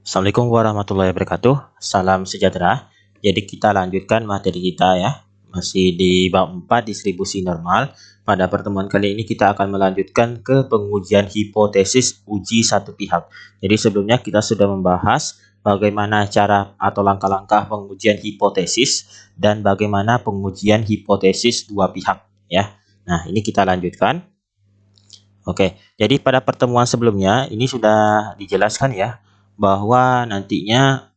Assalamualaikum warahmatullahi wabarakatuh. Salam sejahtera. Jadi kita lanjutkan materi kita ya. Masih di bab 4 distribusi normal. Pada pertemuan kali ini kita akan melanjutkan ke pengujian hipotesis uji satu pihak. Jadi sebelumnya kita sudah membahas bagaimana cara atau langkah-langkah pengujian hipotesis dan bagaimana pengujian hipotesis dua pihak ya. Nah, ini kita lanjutkan. Oke, jadi pada pertemuan sebelumnya ini sudah dijelaskan ya bahwa nantinya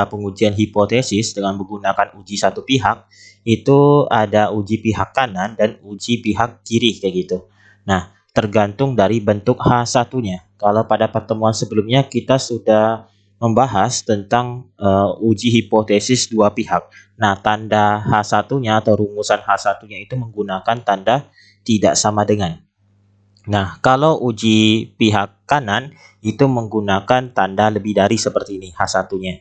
pengujian hipotesis dengan menggunakan uji satu pihak itu ada uji pihak kanan dan uji pihak kiri kayak gitu. Nah, tergantung dari bentuk H1-nya. Kalau pada pertemuan sebelumnya kita sudah membahas tentang uji hipotesis dua pihak. Nah, tanda H1-nya atau rumusan H1-nya itu menggunakan tanda tidak sama dengan. Nah, kalau uji pihak kanan itu menggunakan tanda lebih dari seperti ini H1-nya.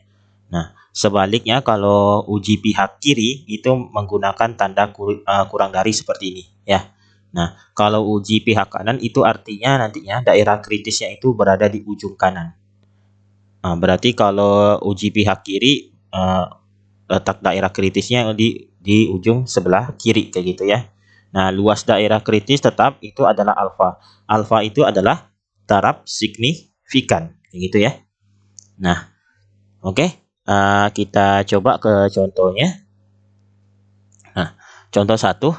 Nah, sebaliknya kalau uji pihak kiri itu menggunakan tanda kurang dari seperti ini ya. Nah, kalau uji pihak kanan itu artinya nantinya daerah kritisnya itu berada di ujung kanan. Nah, berarti kalau uji pihak kiri letak daerah kritisnya di ujung sebelah kiri kayak gitu ya. Nah, luas daerah kritis tetap itu adalah alfa. Alfa itu adalah taraf signifikan, gitu ya. Nah, oke. Kita coba ke contohnya. Nah, contoh 1.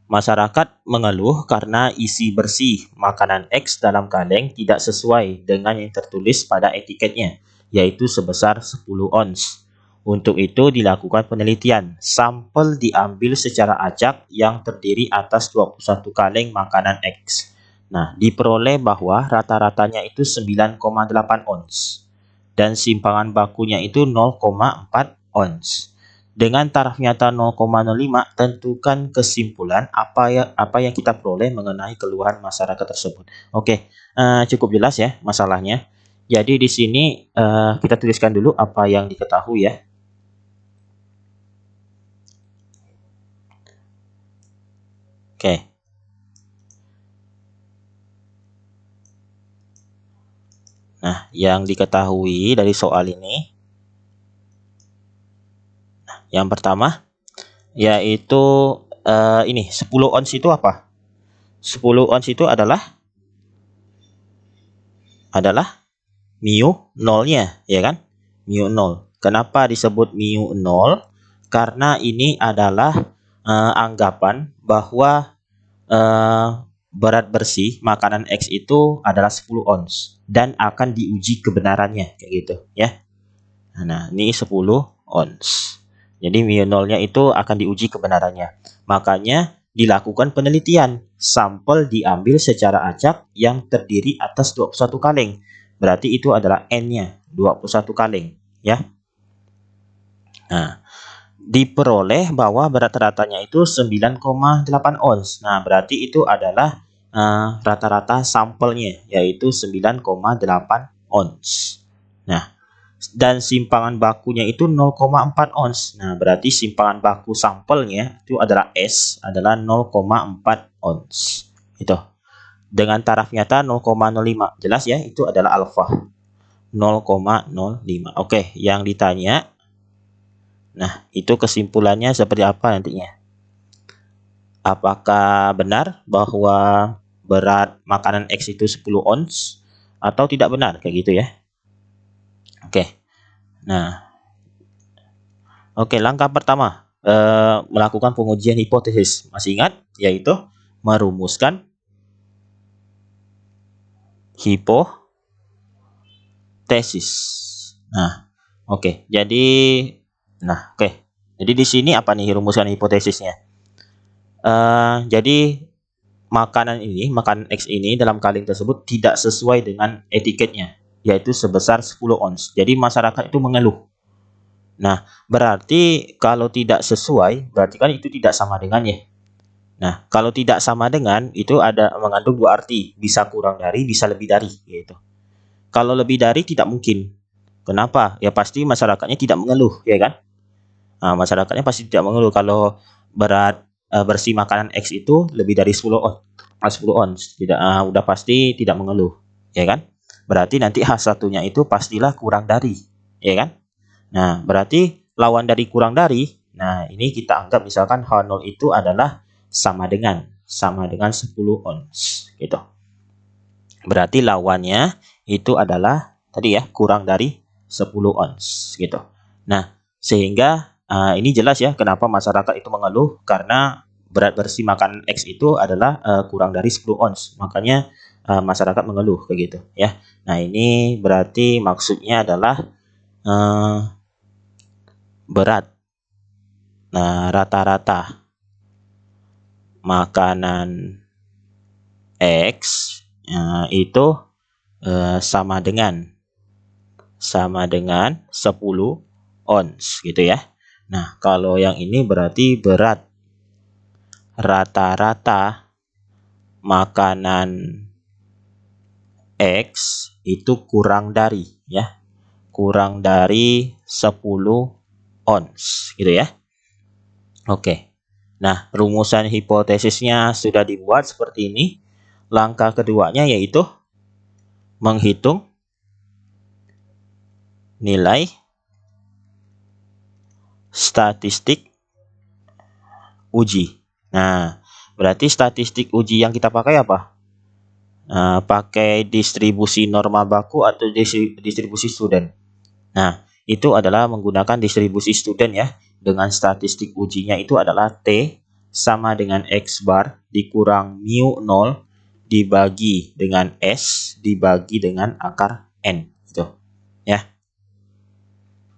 Masyarakat mengeluh karena isi bersih makanan X dalam kaleng tidak sesuai dengan yang tertulis pada etiketnya, yaitu sebesar 10 ons. Untuk itu dilakukan penelitian. Sampel diambil secara acak yang terdiri atas 21 kaleng makanan X. Nah, diperoleh bahwa rata-ratanya itu 9,8 ons dan simpangan bakunya itu 0,4 ons. Dengan taraf nyata 0,05, tentukan kesimpulan apa yang kita peroleh mengenai keluhan masyarakat tersebut. Oke, cukup jelas ya masalahnya. Jadi di sini kita tuliskan dulu apa yang diketahui ya. Oke. Nah, yang diketahui dari soal ini, yang pertama yaitu ini 10 ons itu apa? 10 ons itu adalah mu nolnya, ya kan? Mu 0. Kenapa disebut mu 0? Karena ini adalah anggapan bahwa berat bersih makanan X itu adalah 10 ons dan akan diuji kebenarannya kayak gitu ya. Nah, ini 10 ons. Jadi mu 0-nya itu akan diuji kebenarannya. Makanya dilakukan penelitian. Sampel diambil secara acak yang terdiri atas 21 kaleng. Berarti itu adalah N-nya, 21 kaleng ya. Nah, diperoleh bahwa berat ratanya itu 9,8 ons. Nah, berarti itu adalah rata-rata sampelnya yaitu 9,8 ons. Nah, dan simpangan bakunya itu 0,4 ons. Nah, berarti simpangan baku sampelnya itu adalah S adalah 0,4 ons. Itu. Dengan taraf nyata 0,05. Jelas ya, itu adalah alfa. 0,05. Oke, yang ditanya. Nah, itu kesimpulannya seperti apa nantinya? Apakah benar bahwa berat makanan X itu 10 ons atau tidak benar kayak gitu ya? Oke. Nah, oke, langkah pertama melakukan pengujian hipotesis. Masih ingat? Yaitu merumuskan hipotesis. Nah, oke. Jadi di sini apa nih rumuskan hipotesisnya? Jadi makanan X ini dalam kaleng tersebut tidak sesuai dengan etiketnya, yaitu sebesar 10 ons. Jadi masyarakat itu mengeluh. Nah, berarti kalau tidak sesuai, berarti kan itu tidak sama dengan ya. Nah, kalau tidak sama dengan, itu ada mengandung dua arti. Bisa kurang dari, bisa lebih dari. Gitu. Kalau lebih dari tidak mungkin. Kenapa? Ya pasti masyarakatnya tidak mengeluh, ya kan? Nah, masyarakatnya pasti tidak mengeluh kalau berat bersih makanan X itu lebih dari 10 ons. 10 ons. Tidak, udah pasti tidak mengeluh, ya kan? berarti nanti H1-nya itu pastilah kurang dari, ya kan? Nah, berarti lawan dari kurang dari, nah ini kita anggap misalkan H0 itu adalah sama dengan 10 ons gitu. Berarti lawannya itu adalah tadi ya kurang dari 10 ons gitu. Nah, sehingga ini jelas ya kenapa masyarakat itu mengeluh, karena berat bersih makanan X itu adalah kurang dari 10 ons. Makanya masyarakat mengeluh kayak gitu ya. Nah, ini berarti maksudnya adalah berat. Nah, rata-rata makanan X itu sama dengan 10 ons gitu ya. Nah, kalau yang ini berarti berat rata-rata makanan X itu kurang dari ya. Kurang dari 10 ons gitu ya. Oke. Nah, rumusan hipotesisnya sudah dibuat seperti ini. Langkah keduanya yaitu menghitung nilai statistik uji. Nah, berarti statistik uji yang kita pakai apa? Pakai distribusi normal baku atau distribusi student. Nah, itu adalah menggunakan distribusi student ya. Dengan statistik ujinya itu adalah T sama dengan X bar dikurang mu 0 dibagi dengan S dibagi dengan akar N. Gitu. Ya.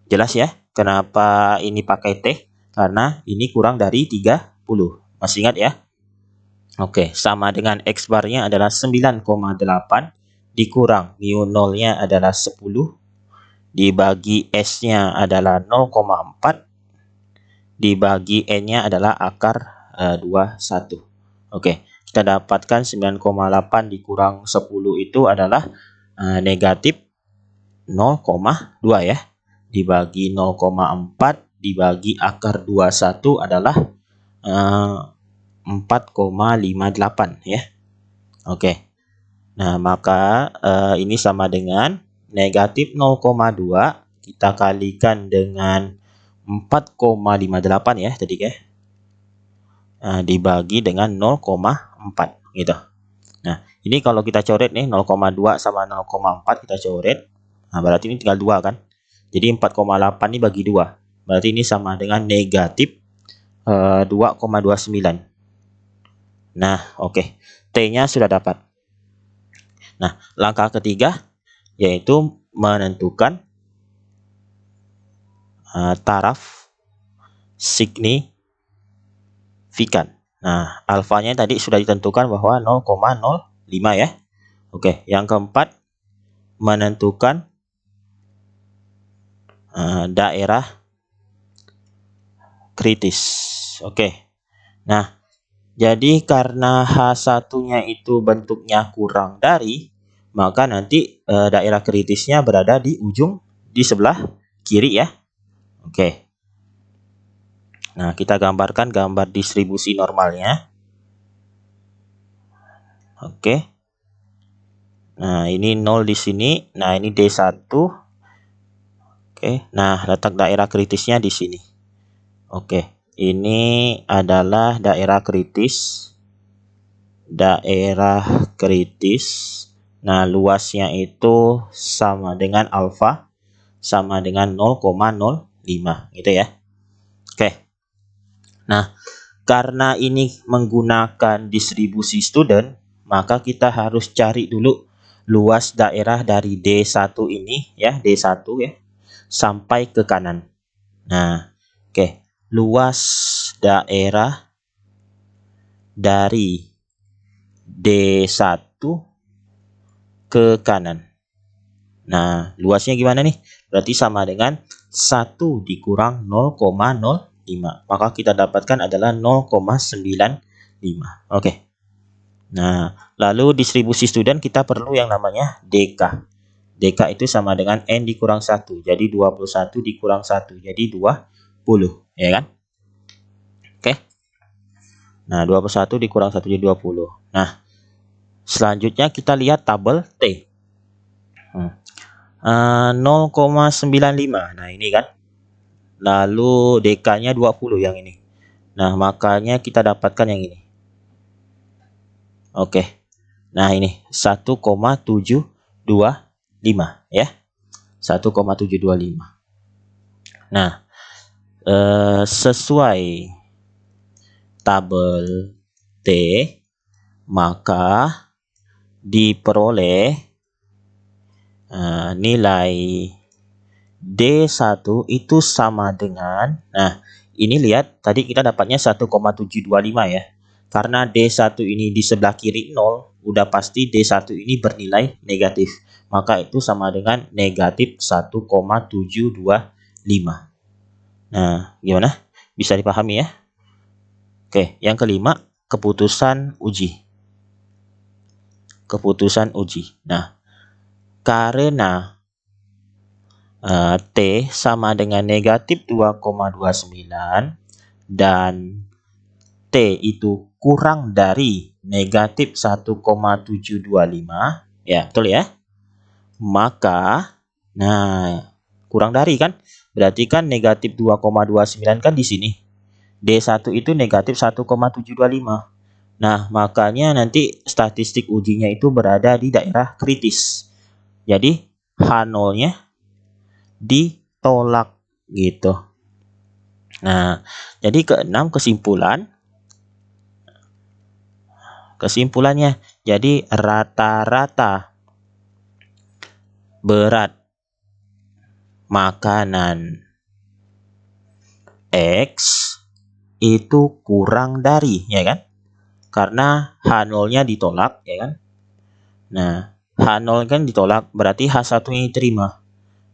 Jelas ya kenapa ini pakai T? Karena ini kurang dari 30. Masih ingat ya? Oke, sama dengan X barnya adalah 9,8 dikurang mu 0-nya adalah 10 dibagi S-nya adalah 0,4 dibagi N-nya adalah akar 21. Oke, kita dapatkan 9,8 dikurang 10 itu adalah negatif 0,2 ya. Dibagi 0,4 dibagi akar 21 adalah 4,58 ya. Oke. Nah, maka ini sama dengan negatif 0,2 kita kalikan dengan 4,58 ya tadi ya. Dibagi dengan 0,4 gitu. Nah, ini kalau kita coret nih 0,2 sama 0,4 kita coret. Nah, berarti ini tinggal 2 kan. Jadi 4,8 ini bagi 2. Berarti ini sama dengan negatif 2,29. Nah, oke. T-nya sudah dapat. Nah, langkah ketiga yaitu menentukan taraf signifikan. Nah, alfanya tadi sudah ditentukan bahwa 0,05 ya. Oke, yang keempat menentukan daerah kritis. Oke. Nah, jadi karena H1-nya itu bentuknya kurang dari, maka nanti daerah kritisnya berada di ujung di sebelah kiri ya. Oke. Nah, kita gambarkan gambar distribusi normalnya. Oke. Nah, ini 0 di sini. Nah, ini D1. Oke. Nah, letak daerah kritisnya di sini. Oke. Ini adalah daerah kritis. Daerah kritis. Nah, luasnya itu sama dengan alfa sama dengan 0,05 gitu ya. Oke. Nah, karena ini menggunakan distribusi student, maka kita harus cari dulu luas daerah dari D1 ini ya, D1 ya, sampai ke kanan. Nah, oke. Luas daerah dari D1 ke kanan. Nah, luasnya gimana nih? Berarti sama dengan 1 dikurang 0,05. Maka kita dapatkan adalah 0,95. Oke. Nah, lalu distribusi student kita perlu yang namanya DK. DK itu sama dengan N dikurang 1. Jadi 21 dikurang 1. Jadi 20. Ya kan? Oke. Nah, 21 dikurang 1 jadi 20. Nah, selanjutnya kita lihat tabel T. 0,95. Nah, ini kan. Lalu DK-nya 20 yang ini. Nah, makanya kita dapatkan yang ini. Oke. Nah, ini 1,725 ya. 1,725. Nah, sesuai tabel T, maka diperoleh nilai D1 itu sama dengan, nah ini lihat tadi kita dapatnya 1,725 ya. Karena D1 ini di sebelah kiri 0, udah pasti D1 ini bernilai negatif. Maka itu sama dengan negatif 1,725. Nah, gimana? Bisa dipahami ya? Oke, yang kelima, keputusan uji. Keputusan uji. Nah, karena T sama dengan negatif 2,29 dan T itu kurang dari negatif 1,725, ya betul ya, maka nah kurang dari kan, berarti kan negatif 2,29 kan di sini, D1 itu negatif 1,725. Nah, makanya nanti statistik ujinya itu berada di daerah kritis. Jadi H0-nya ditolak gitu. Nah, jadi keenam kesimpulannya, jadi rata-rata berat makanan X itu kurang dari, ya kan? Karena H0-nya ditolak, ya kan? Nah, H0 kan ditolak, berarti H1 ini diterima.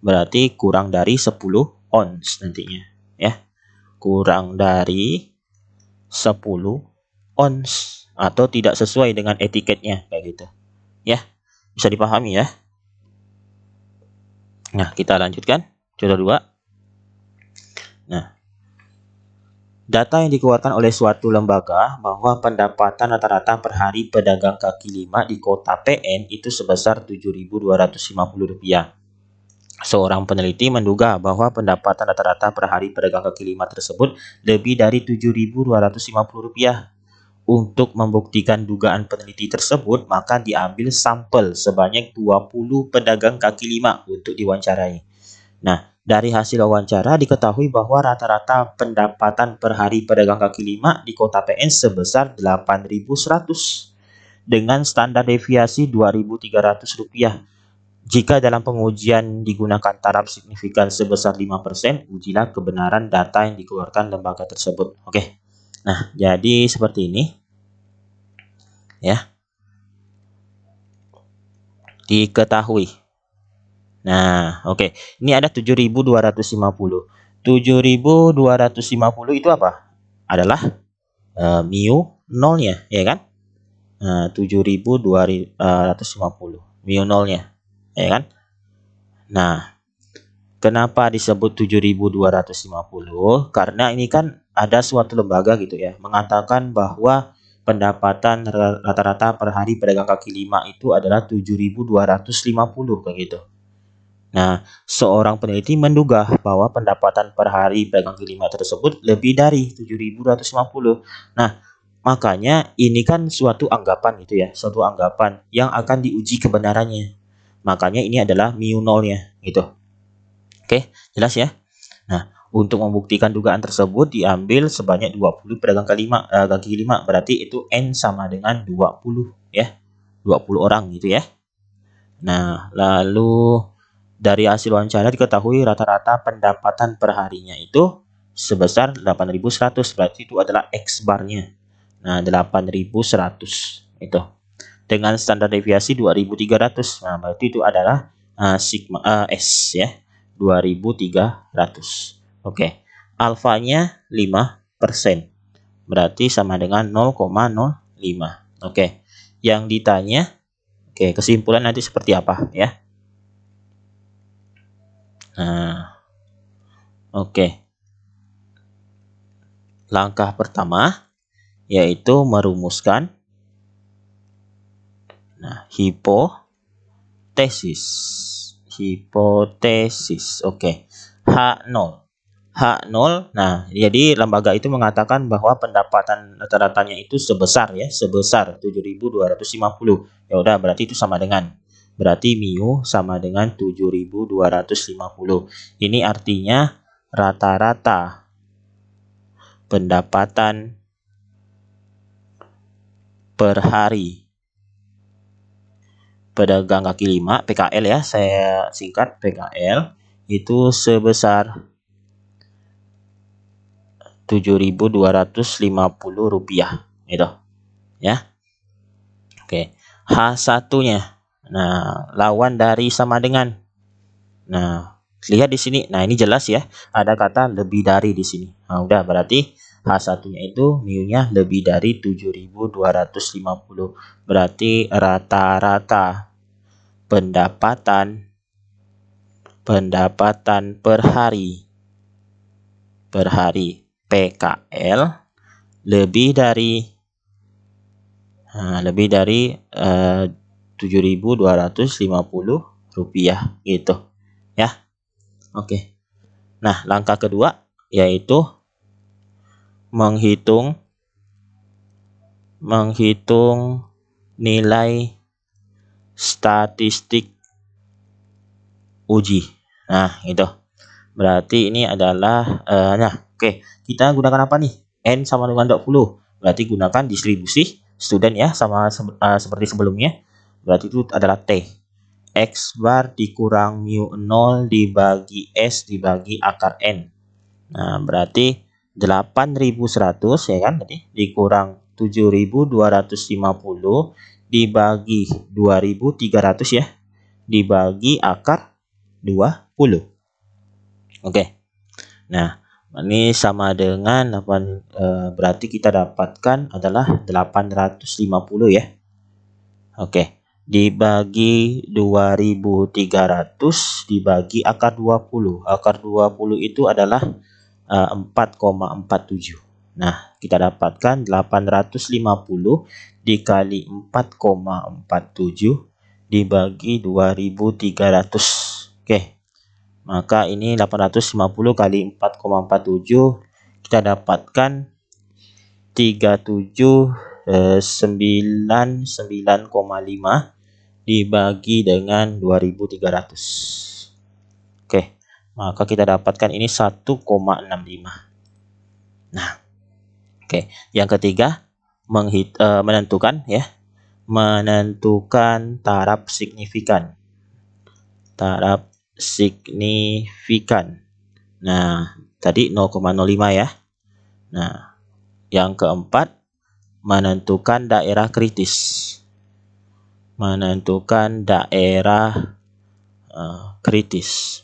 Berarti kurang dari 10 ons nantinya, ya. Kurang dari 10 ons atau tidak sesuai dengan etiketnya kayak gitu. Ya, bisa dipahami ya. Nah, kita lanjutkan contoh 2. Nah, data yang dikeluarkan oleh suatu lembaga bahwa pendapatan rata-rata per hari pedagang kaki lima di kota PN itu sebesar Rp7.250. Seorang peneliti menduga bahwa pendapatan rata-rata per hari pedagang kaki lima tersebut lebih dari Rp7.250. Untuk membuktikan dugaan peneliti tersebut, maka diambil sampel sebanyak 20 pedagang kaki lima untuk diwawancarai. Nah, dari hasil wawancara diketahui bahwa rata-rata pendapatan per hari pedagang kaki lima di kota PN sebesar Rp8.100 dengan standar deviasi Rp2.300. Jika dalam pengujian digunakan taraf signifikan sebesar 5%, ujilah kebenaran data yang dikeluarkan lembaga tersebut. Oke. Nah, jadi seperti ini. Ya. Diketahui. Nah, oke. Ini ada 7.250. 7.250 itu apa? Adalah mu nolnya, ya kan? 7.250 mu nolnya, ya kan? Nah, kenapa disebut 7.250? Karena ini kan ada suatu lembaga gitu ya, mengatakan bahwa pendapatan rata-rata per hari pedagang kaki lima itu adalah 7.250 kayak gitu. Nah, seorang peneliti menduga bahwa pendapatan per hari pedagang kaki lima tersebut lebih dari 7.250. Nah, makanya ini kan suatu anggapan gitu ya, suatu anggapan yang akan diuji kebenarannya. Makanya ini adalah mu nolnya gitu. Oke, jelas ya? Nah, untuk membuktikan dugaan tersebut diambil sebanyak 20 pedagang kaki lima, berarti itu N sama dengan 20 ya. 20 orang gitu ya. Nah, lalu dari hasil wawancara diketahui rata-rata pendapatan per harinya itu sebesar 8.100, berarti itu adalah X barnya. Nah, 8.100 itu. Dengan standar deviasi 2.300. Nah, berarti itu adalah sigma S ya. 2.300. Oke. Alfanya 5%. Berarti sama dengan 0,05. Oke. Yang ditanya, oke, kesimpulan nanti seperti apa ya? Nah, oke. Langkah pertama yaitu merumuskan hipo Hipotesis. Oke. H0. H0. Nah, jadi lembaga itu mengatakan bahwa pendapatan rata-ratanya itu sebesar 7.250. Ya udah, berarti itu sama dengan, berarti mu sama dengan 7.250. Ini artinya rata-rata pendapatan per hari pedagang kaki lima, PKL ya, saya singkat PKL, itu sebesar Rp7.250 gitu ya. Oke, H1-nya. Nah, lawan dari sama dengan. Nah, lihat di sini. Nah, ini jelas ya, ada kata lebih dari di sini. Nah, udah, berarti H1-nya itu mu-nya lebih dari 7.250. Berarti rata-rata pendapatan per hari PKL lebih dari Rp7.250 gitu ya. Oke. Nah, langkah kedua yaitu menghitung nilai statistik uji. Nah, itu. Berarti ini adalah kita gunakan apa nih? N sama dengan 20. Berarti gunakan distribusi student ya, sama seperti sebelumnya. Berarti itu adalah T. X bar dikurang mu 0 dibagi S dibagi akar N. Nah, berarti 8.100 ya kan, tadi dikurang 7.250 dibagi 2.300 ya, dibagi akar 20. Oke. Nah, ini sama dengan berarti kita dapatkan adalah 850 ya. Oke. Dibagi 2.300 dibagi akar 20. Akar 20 itu adalah 4,47. Nah, kita dapatkan 850 dikali 4,47 dibagi 2.300. Oke. Maka ini 850 kali 4,47 kita dapatkan 379,5 dibagi dengan 2.300. Oke, maka kita dapatkan ini 1,65. Nah, oke, yang ketiga menentukan taraf signifikan. Nah, tadi 0,05 ya. Nah, yang keempat menentukan daerah kritis.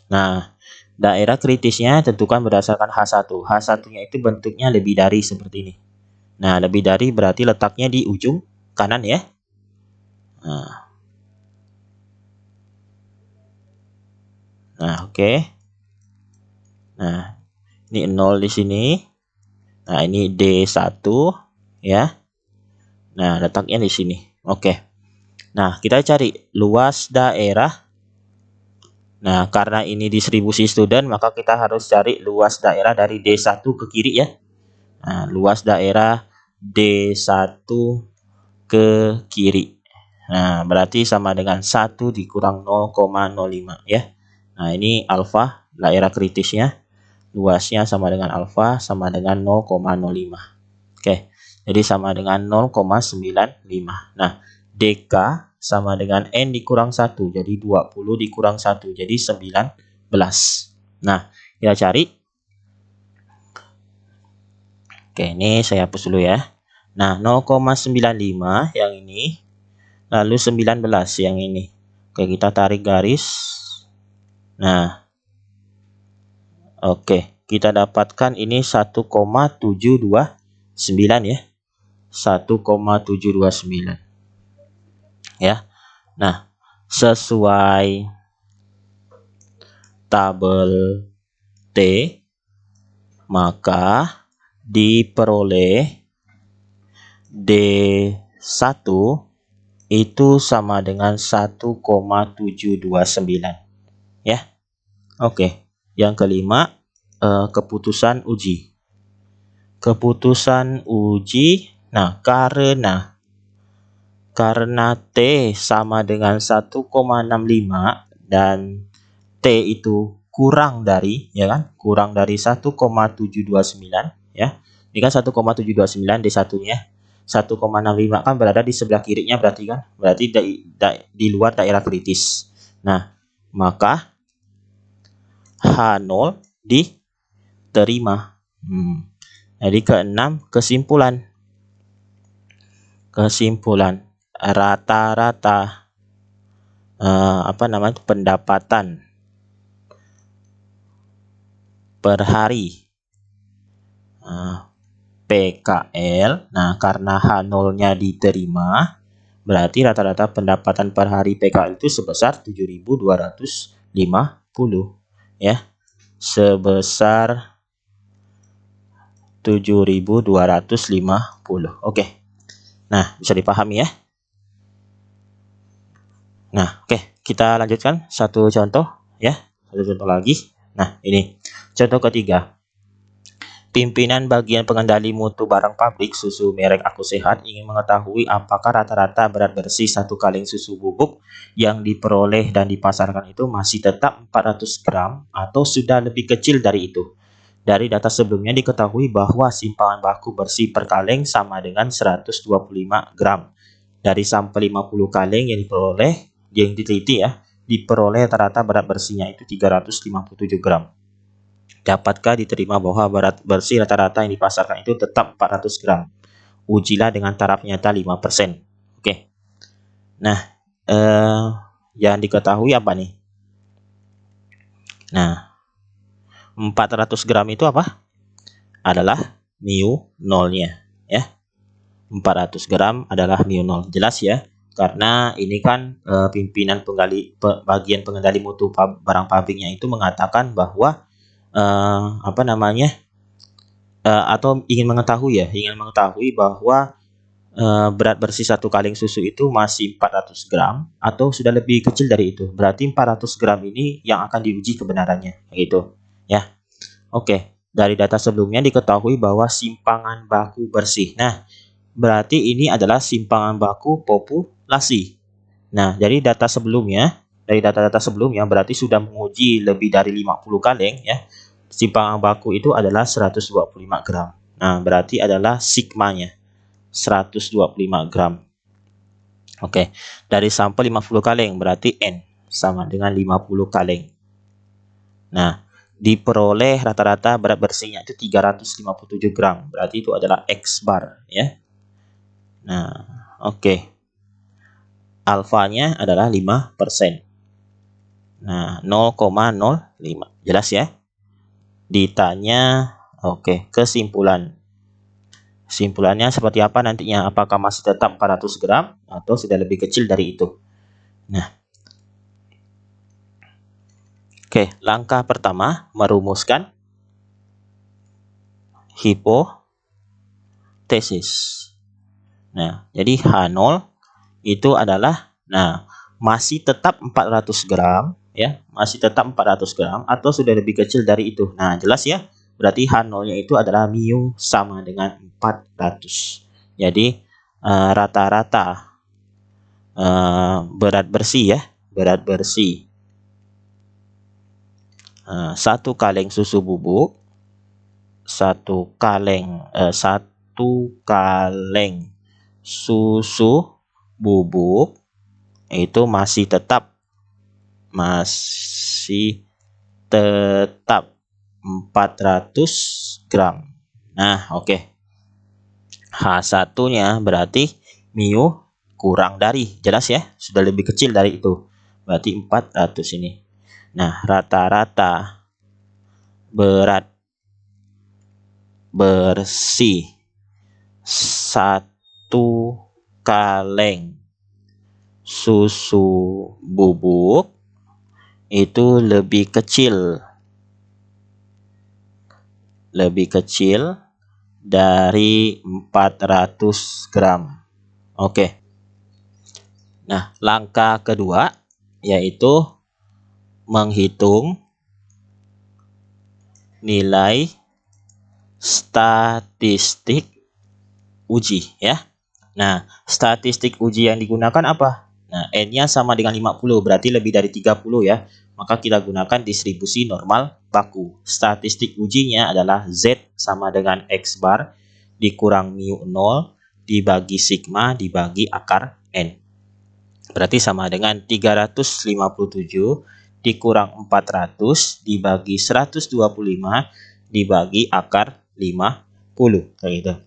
Nah, daerah kritisnya tentukan berdasarkan H1. H1-nya itu bentuknya lebih dari seperti ini. Nah, lebih dari berarti letaknya di ujung kanan ya. Nah, oke. Nah, ini 0 di sini. Nah, ini D1 ya. Nah, letaknya di sini. Oke. Nah, kita cari luas daerah. Nah, karena ini distribusi student, maka kita harus cari luas daerah dari D1 ke kiri ya. Nah, luas daerah D1 ke kiri. Nah, berarti sama dengan 1 dikurang 0,05 ya. Nah, ini alfa, daerah kritisnya. Luasnya sama dengan alfa sama dengan 0,05. Oke, jadi sama dengan 0,95. Nah, DK sama dengan N dikurang 1. Jadi 20 dikurang 1. Jadi 19. Nah, kita cari. Oke, ini saya hapus dulu ya. Nah, 0,95 yang ini. Lalu 19 yang ini. Oke, kita tarik garis. Nah, oke, kita dapatkan ini 1,729 ya. 1,729 ya. Nah, sesuai tabel T, maka diperoleh D1 itu sama dengan 1,729 ya. Oke. Yang kelima, keputusan uji. Keputusan uji, nah karena T sama dengan 1,65 dan T itu kurang dari, ya kan, kurang dari 1,729 ya. Ini kan 1,729 D1-nya. 1,65 kan berada di sebelah kirinya, berarti kan, berarti di luar daerah kritis. Nah, maka H0 diterima. Jadi keenam, kesimpulan rata-rata pendapatan per hari PKL. Nah, karena H0-nya diterima, berarti rata-rata pendapatan per hari PKL itu sebesar 7.250 ya. Sebesar 7.250. Oke. Nah, bisa dipahami ya. Nah, oke, kita lanjutkan satu contoh ya. Satu contoh lagi. Nah, ini contoh ketiga. Pimpinan bagian pengendali mutu barang pabrik susu merek Aku Sehat ingin mengetahui apakah rata-rata berat bersih satu kaleng susu bubuk yang diperoleh dan dipasarkan itu masih tetap 400 gram atau sudah lebih kecil dari itu. Dari data sebelumnya diketahui bahwa simpangan baku bersih per kaleng sama dengan 125 gram. Dari sampel 50 kaleng yang diteliti ya, diperoleh rata-rata berat bersihnya itu 357 gram. Dapatkah diterima bahwa berat bersih rata-rata yang dipasarkan itu tetap 400 gram? Ujilah dengan taraf nyata 5%. Oke. Nah, yang diketahui apa nih? Nah, 400 gram itu apa? Adalah mu nolnya ya. 400 gram adalah mu nol. Jelas ya? Karena ini kan pimpinan bagian pengendali mutu barang pabriknya itu mengatakan bahwa atau ingin mengetahui bahwa berat bersih satu kaleng susu itu masih 400 gram atau sudah lebih kecil dari itu. Berarti 400 gram ini yang akan diuji kebenarannya, gitu ya. Oke, dari data sebelumnya diketahui bahwa simpangan baku bersih. Nah, berarti ini adalah simpangan baku populasi. Nah, dari data sebelumnya berarti sudah menguji lebih dari 50 kaleng ya. Simpangan baku itu adalah 125 gram. Nah, berarti adalah sigmanya 125 gram. Oke, dari sampel 50 kaleng berarti N sama dengan 50 kaleng. Nah, diperoleh rata-rata berat bersihnya itu 357 gram. Berarti itu adalah X bar ya. Nah, oke. Alfanya adalah 5%. Nah, 0,05. Jelas ya? Ditanya, oke, kesimpulan. Kesimpulannya seperti apa nantinya? Apakah masih tetap 400 gram atau sudah lebih kecil dari itu? Nah, oke, langkah pertama merumuskan hipotesis. Nah, jadi H0 itu adalah, masih tetap 400 gram ya, masih tetap 400 gram atau sudah lebih kecil dari itu. Nah, jelas ya? Berarti H0-nya itu adalah mu sama dengan 400. Jadi rata-rata berat bersih ya, berat bersih satu kaleng susu bubuk, satu kaleng susu bubuk itu masih tetap 400 gram. Nah, oke. H1-nya berarti mu kurang dari, jelas ya, sudah lebih kecil dari itu. Berarti 400 ini. Nah, rata-rata berat bersih satu kaleng susu bubuk itu lebih kecil dari 400 gram. Oke. Nah, langkah kedua yaitu menghitung nilai statistik uji ya. Nah, statistik uji yang digunakan apa? Nah, N-nya sama dengan 50, berarti lebih dari 30 ya. Maka kita gunakan distribusi normal baku. Statistik ujinya adalah Z sama dengan X bar dikurang mu 0 dibagi sigma dibagi akar N. Berarti sama dengan 357 dikurang 400 dibagi 125 dibagi akar 50. Kayak gitu.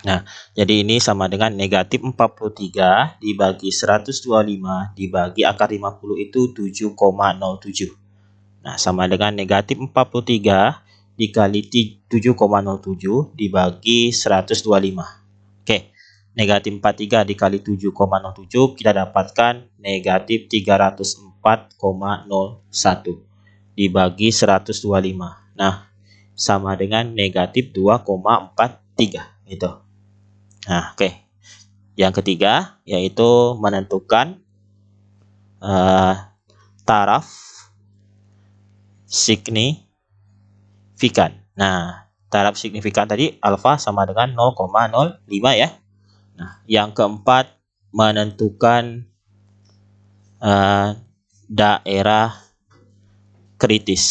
Nah, jadi ini sama dengan negatif 43 dibagi 125 dibagi akar 50 itu 7,07. Nah, sama dengan negatif 43 dikali 7,07 dibagi 125. Oke, negatif 43 dikali 7,07 kita dapatkan negatif 304,01 dibagi 125. Nah, sama dengan negatif 2,43 gitu. Nah, oke. Yang ketiga yaitu menentukan taraf signifikan. Nah, taraf signifikan tadi alfa sama dengan 0,05 ya. Nah, yang keempat menentukan daerah kritis.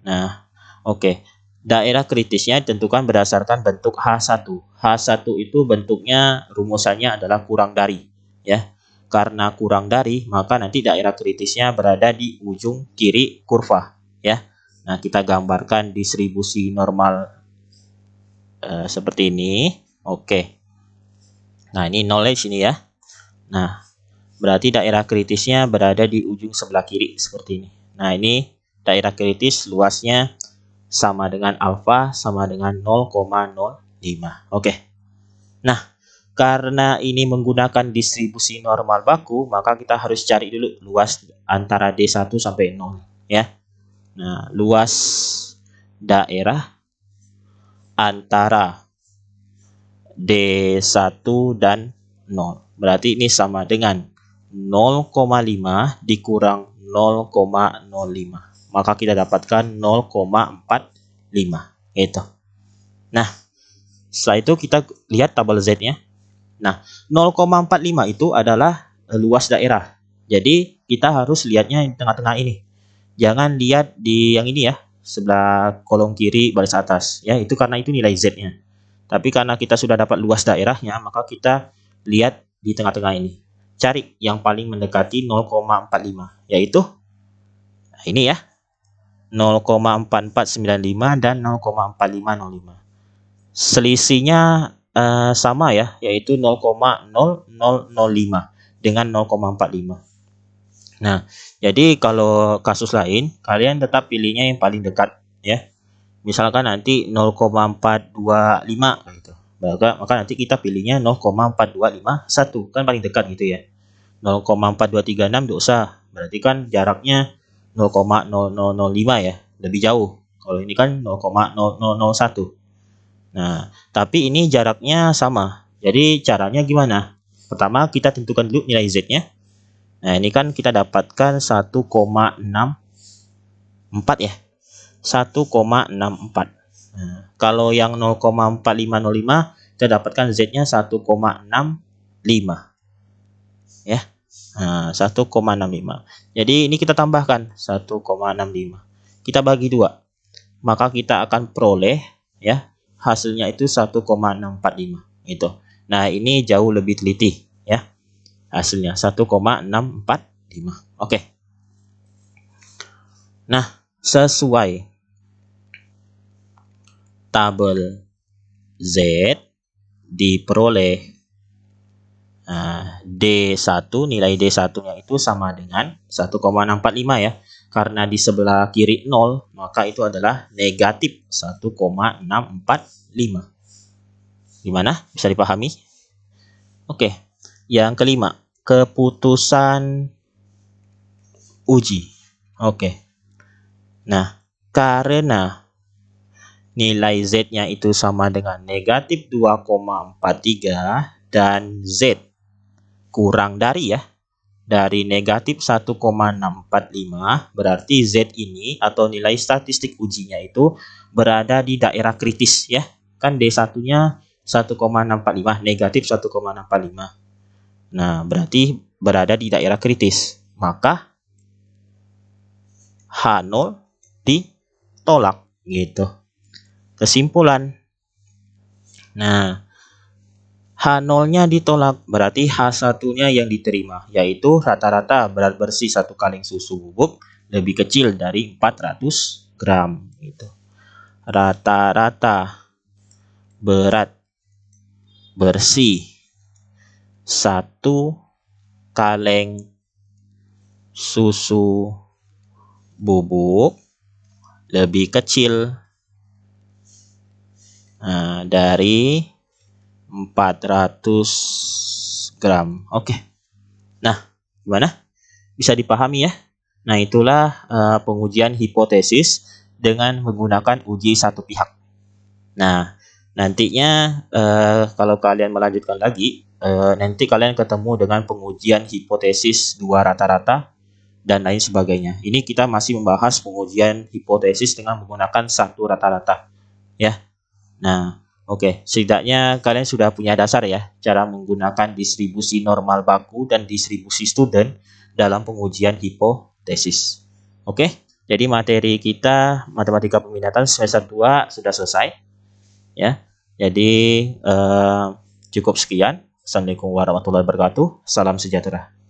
Nah, oke. Daerah kritisnya ditentukan berdasarkan bentuk H1. H1 itu bentuknya rumusannya adalah kurang dari ya. Karena kurang dari, maka nanti daerah kritisnya berada di ujung kiri kurva ya. Nah, kita gambarkan distribusi normal seperti ini. Oke. Nah, ini knowledge ini ya. Nah, berarti daerah kritisnya berada di ujung sebelah kiri seperti ini. Nah, ini daerah kritis luasnya sama dengan alfa sama dengan 0,05. Oke. Nah, karena ini menggunakan distribusi normal baku, maka kita harus cari dulu luas antara D1 sampai 0 ya. Nah, luas daerah antara D1 dan 0. Berarti ini sama dengan 0,5 dikurang 0,05. Maka kita dapatkan 0,45 gitu. Nah, setelah itu kita lihat tabel Z-nya. Nah, 0,45 itu adalah luas daerah. Jadi, kita harus lihatnya di tengah-tengah ini. Jangan lihat di yang ini ya, sebelah kolom kiri baris atas. Ya, itu karena itu nilai Z-nya. Tapi karena kita sudah dapat luas daerahnya, maka kita lihat di tengah-tengah ini. Cari yang paling mendekati 0,45, yaitu nah ini ya. 0,4495 dan 0,4505. Selisihnya sama ya, yaitu 0,0005 dengan 0,45. Nah, jadi kalau kasus lain, kalian tetap pilihnya yang paling dekat ya. Misalkan nanti 0,425 gitu. Maka nanti kita pilihnya 0,4251 kan paling dekat gitu ya. 0,4236 tidak usah. Berarti kan jaraknya 0,0005 ya, lebih jauh. Kalau ini kan 0,0001. Nah, tapi ini jaraknya sama. Jadi caranya gimana? Pertama kita tentukan dulu nilai Z-nya. Nah, ini kan kita dapatkan 1,64 ya. 1,64. Nah, kalau yang 0,4505 kita dapatkan Z-nya 1,65. Ya. Nah, 1,65. Jadi ini kita tambahkan 1,65. Kita bagi 2. Maka kita akan peroleh ya, hasilnya itu 1,645 itu. Nah, ini jauh lebih teliti ya. Hasilnya 1,645. Oke. Nah, sesuai tabel Z diperoleh D1, nilai D1-nya itu sama dengan 1,645 ya. Karena di sebelah kiri 0, maka itu adalah negatif 1,645. Gimana? Bisa dipahami? Oke. Yang kelima, keputusan uji. Oke. Nah, karena nilai Z-nya itu sama dengan negatif 2,43 dan Z kurang dari dari negatif 1,645, berarti Z ini atau nilai statistik ujinya itu berada di daerah kritis ya. Kan D1-nya 1,645, negatif 1,645. Nah, berarti berada di daerah kritis. Maka H0 ditolak gitu. Kesimpulan. Nah, H0-nya ditolak, berarti H1-nya yang diterima, yaitu rata-rata berat bersih 1 kaleng susu bubuk lebih kecil dari 400 gram. Gitu. Rata-rata berat bersih 1 kaleng susu bubuk lebih kecil dari 400 gram. Oke. Nah, gimana? Bisa dipahami ya? Nah, itulah pengujian hipotesis dengan menggunakan uji satu pihak. Nah, nantinya kalau kalian melanjutkan lagi, nanti kalian ketemu dengan pengujian hipotesis 2 rata-rata dan lain sebagainya. Ini kita masih membahas pengujian hipotesis dengan menggunakan 1 rata-rata. Ya. Nah, oke, setidaknya kalian sudah punya dasar ya, cara menggunakan distribusi normal baku dan distribusi student dalam pengujian hipotesis. Oke, jadi materi kita matematika peminatan semester 2 sudah selesai. Ya, jadi cukup sekian. Assalamualaikum warahmatullahi wabarakatuh. Salam sejahtera.